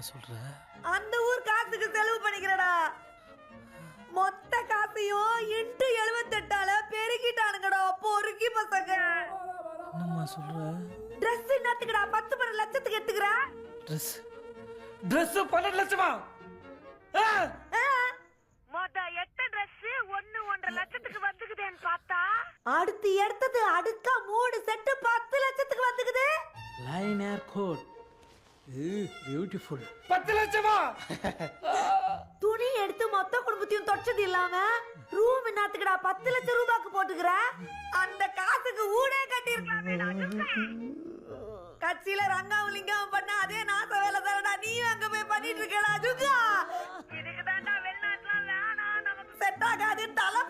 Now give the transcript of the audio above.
சொல்ற? அந்த ஊர் காசுக்கு செலவு பண்ணிக்கிறடா. மொத்த காசையும் இன்ட்டு 78ஆல பெருக்கிட்டானுங்கடா பொறுக்கி பசங்க. என்னம்மா சொல்ற? ட்ரெஸ் என்னத்துக்குடா 10 லட்சத்துக்கு எடுத்துக்கிற? ட்ரெஸ் 12 லட்சமா? மொத 8 ட்ரெஸ் 1.5 லட்சத்துக்கு வந்துக்குதேன்னு பார்த்தா அடுத்து எடுத்தது அடுக்கா 3 செட் 10 லட்சத்துக்கு வந்துக்குது. லைன் ஏர் கோட் பியூட்டிஃபுல். 10 லட்சமா? துணி எடுத்து மொத்த குடும்பத்தையும் தொச்சது இல்லாம ரூம் என்னத்துக்குடா 10 லட்சம் ரூபாய்க்கு போட்டுக்கிற? அந்த காசுக்கு ஊடே கட்டிருக்கலாமே. கட்சியில ரங்காவும் லிங்காவும் பண்ண அதே நாச வேலை தானடா நீயும் அங்க போய் பண்ணிட்டு இருக்கடா ஜுகா. இதுக்கு தான்டா வெளிநாட்டுல வேணாம் நமக்கு செட் ஆகாது தலை